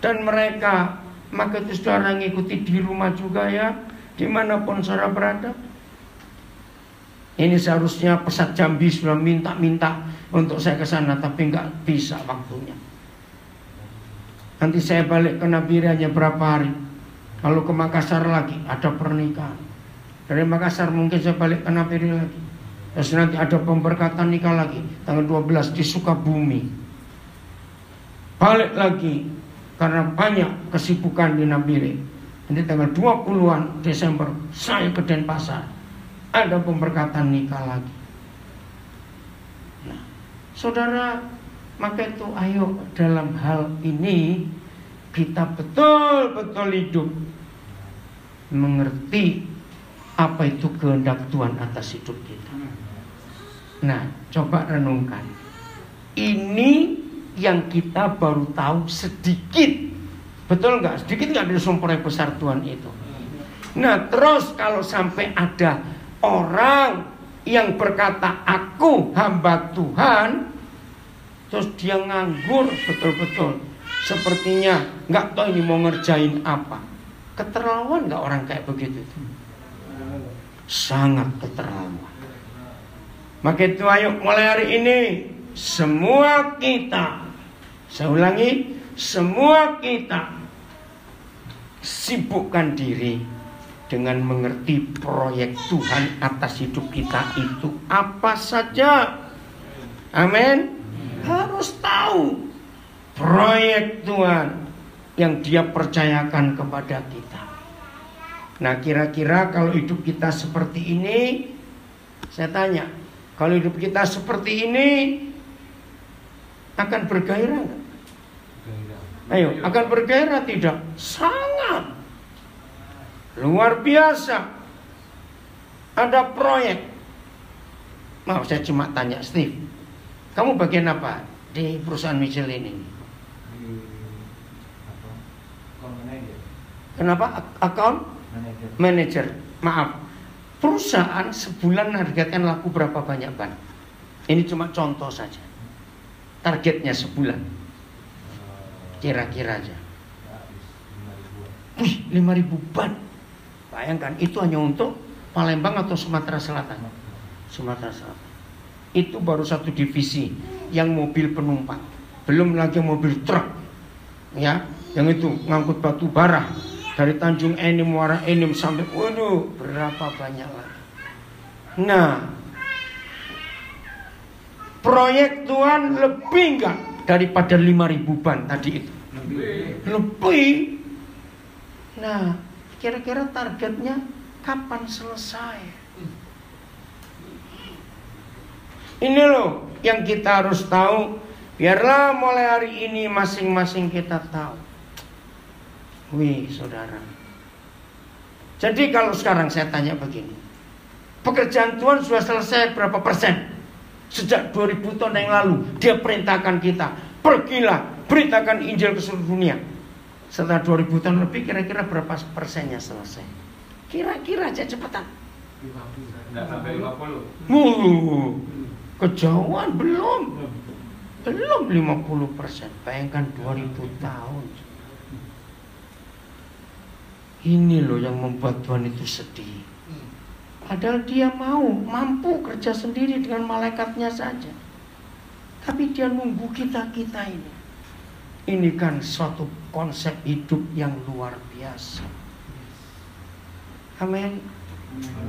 Dan mereka, maka itu saudara ngikuti di rumah juga ya, dimanapun saudara berada. Ini seharusnya Pesat Jambi sudah minta untuk saya ke sana, tapi nggak bisa waktunya. Nanti saya balik ke Nabire hanya berapa hari. Lalu ke Makassar lagi ada pernikahan. Dari Makassar mungkin saya balik ke Nabire lagi. Terus nanti ada pemberkatan nikah lagi tanggal 12 di Sukabumi. Balik lagi karena banyak kesibukan di Nabire. Nanti tanggal 20-an Desember saya ke Denpasar. Ada pemberkatan nikah lagi. Nah, saudara, maka itu ayo dalam hal ini kita betul-betul hidup mengerti apa itu kehendak Tuhan atas hidup kita. Nah, coba renungkan. Ini yang kita baru tahu sedikit. Betul nggak? Sedikit nggak dari proyek besar Tuhan itu. Nah, terus kalau sampai ada orang yang berkata aku hamba Tuhan, terus dia nganggur betul-betul, sepertinya nggak tahu ini mau ngerjain apa. Keterlaluan nggak orang kayak begitu? Sangat keterlaluan. Maka itu ayo mulai hari ini semua kita, saya ulangi, semua kita sibukkan diri dengan mengerti proyek Tuhan atas hidup kita itu apa saja. Amin. Harus tahu proyek Tuhan yang Dia percayakan kepada kita. Nah, kira-kira kalau hidup kita seperti ini, saya tanya, kalau hidup kita seperti ini akan bergairah nggak? Ayo, akan bergairah tidak? Sangat. Luar biasa. Ada proyek. Maaf, saya cuma tanya, Steve, kamu bagian apa di perusahaan Michelin ini? Kenapa? Account manager. Maaf, perusahaan sebulan menargetkan laku berapa banyak ban? Ini cuma contoh saja. Targetnya sebulan kira-kira aja 5.000 ban. Bayangkan, itu hanya untuk Palembang atau Sumatera Selatan. Sumatera Selatan. Itu baru satu divisi yang mobil penumpang. Belum lagi mobil truk. Ya, yang itu ngangkut batu bara dari Tanjung Enim, Muara Enim sampai waduh, berapa banyak lagi. Nah, proyek Tuhan lebih enggak daripada 5.000 ban tadi itu? Lebih. Nah, kira-kira targetnya kapan selesai? Ini loh yang kita harus tahu. Biarlah mulai hari ini masing-masing kita tahu Wih, saudara. Jadi kalau sekarang saya tanya begini, pekerjaan Tuhan sudah selesai berapa persen? Sejak 2000 tahun yang lalu Dia perintahkan kita, pergilah, beritakan Injil ke seluruh dunia. Setelah 2000 tahun lebih, kira-kira berapa persennya selesai? Kira-kira aja cepetan. Tidak sampai 50. Kejauhan belum 50%. Bayangkan 2000 tahun. Ini loh yang membuat Tuhan itu sedih. Padahal Dia mampu kerja sendiri dengan malaikatnya saja. Tapi Dia nunggu kita-kita ini. Ini kan suatu konsep hidup yang luar biasa. Amin.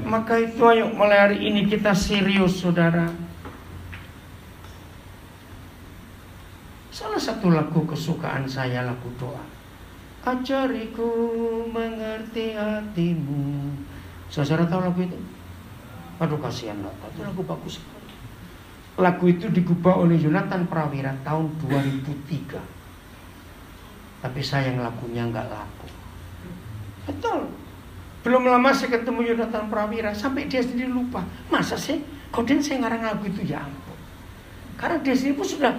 Maka itu ayo mulai hari ini kita serius, saudara. Salah satu lagu kesukaan saya, lagu doa. Ajariku mengerti hatimu. Saudara tahu lagu itu? Aduh, kasihan lah. Itu lagu bagus sekali. Lagu itu digubah oleh Yonatan Prawira tahun 2003. Tapi sayang lagunya nggak laku. Betul. Belum lama saya ketemu Yonatan Prawira, sampai dia sendiri lupa. Masa sih? Kemudian saya ngarang lagu itu, ya ampun. Karena dia sendiri pun sudah,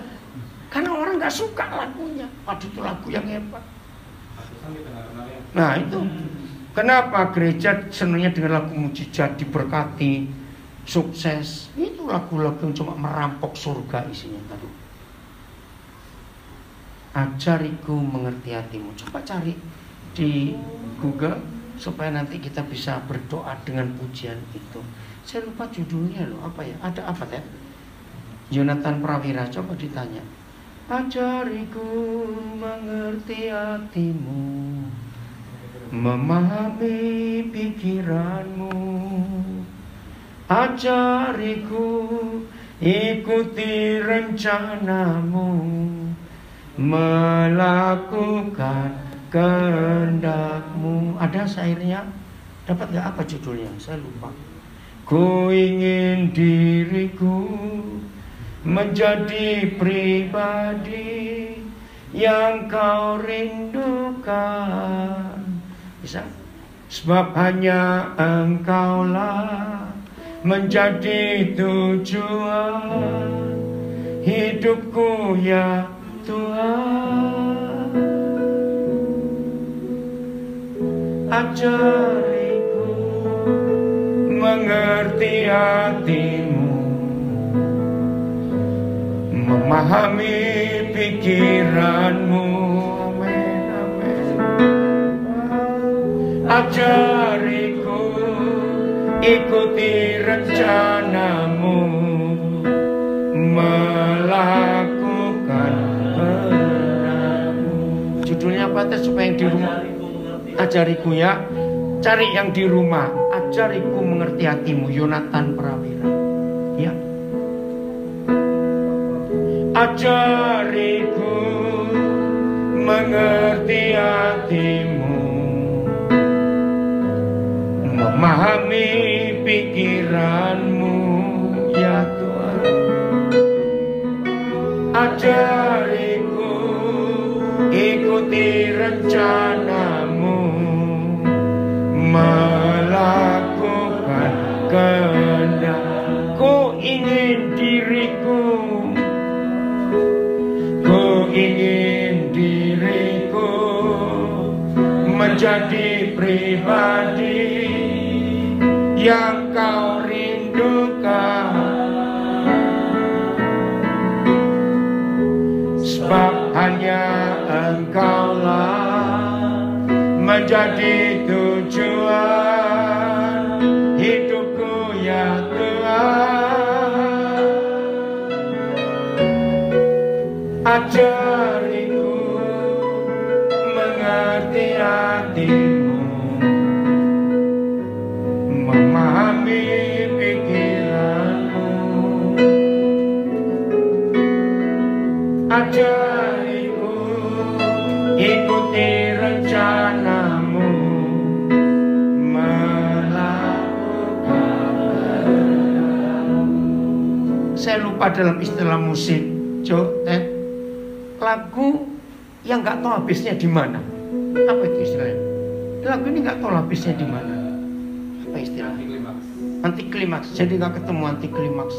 karena orang nggak suka lagunya. Waduh, itu lagu yang hebat. Nah itu. Kenapa gereja senangnya dengan lagu mujizat, diberkati, sukses? Itu lagu-lagu yang cuma merampok surga isinya tadi. Ajariku mengerti hatimu. Coba cari di Google supaya nanti kita bisa berdoa dengan pujian itu. Saya lupa judulnya loh, apa ya? Ada apa ya? Yonatan Prawira, coba ditanya. Ajariku mengerti hatimu, memahami pikiranmu. Ajariku ikuti rencanamu, melakukan kehendakmu. Ada syairnya? Dapat gak apa judulnya? Saya lupa. Ku ingin diriku menjadi pribadi yang kau rindukan. Bisa? Sebab hanya Engkaulah menjadi tujuan hidupku, ya Tuhan. Ajariku mengerti hatimu, memahami pikiranmu. Amin, amin. Ajariku ikuti rencanamu, melakukan kehendakmu. Judulnya apa teh supaya yang di rumah? Ajariku ya. Cari yang di rumah. Ajariku mengerti hatimu, Yonatan Prawira. Ya. Ajariku mengerti hatimu, memahami pikiranmu, ya Tuhan. Ajariku ikuti rencanamu, melakukan kehendak-Ku. Ingin diriku, ku ingin diriku menjadi pribadi yang kau rindukan. Sebab hanya Engkaulah menjadi tujuan hidupku, ya Tuhan. Ajariku mengerti hatimu, memahami pikiranmu. Ajariku ikuti rencanamu, melakukan kehendakmu. Saya lupa dalam istilah musik, lagu yang nggak tahu habisnya di mana. Apa itu istilahnya? Lagu ini nggak tahu habisnya di mana. Apa istilah? Anti klimaks. Jadi nggak ketemu anti klimaks.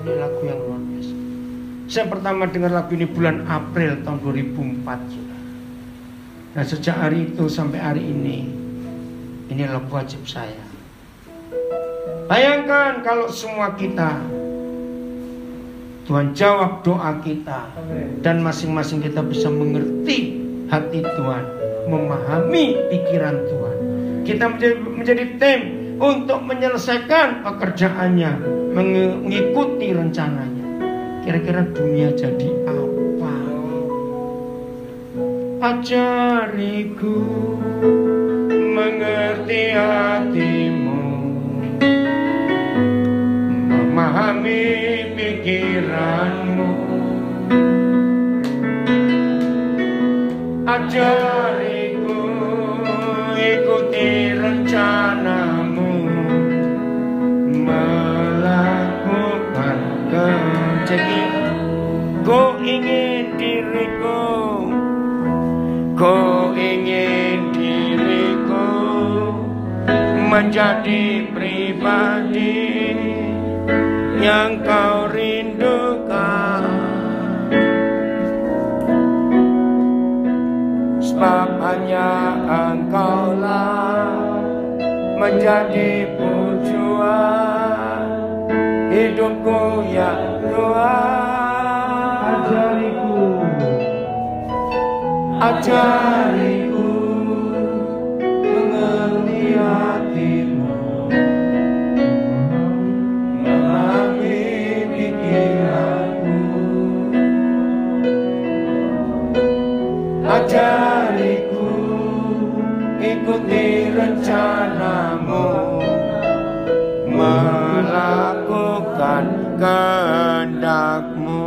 Ini lagu yang luar biasa. Saya pertama dengar lagu ini bulan April tahun 2004. Nah sejak hari itu sampai hari ini lagu wajib saya. Bayangkan kalau semua kita, Tuhan jawab doa kita, dan masing-masing kita bisa mengerti hati Tuhan, memahami pikiran Tuhan. Kita menjadi tim untuk menyelesaikan pekerjaannya, mengikuti rencananya. Kira-kira dunia jadi apa? Ajariku mengerti hatimu, memahami pikiranmu. Ajariku ikuti rencanamu, melakukan kehendak. Ku ingin diriku, ku ingin diriku menjadi pribadi yang kau rindukan. Sebab hanya Engkaulah menjadi tujuan hidupku ya Tuhan. Ajariku mengerti hatimu, memahami pikiranmu. Ajariku ikuti rencanamu, melakukan kehendakmu.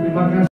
Terima kasih.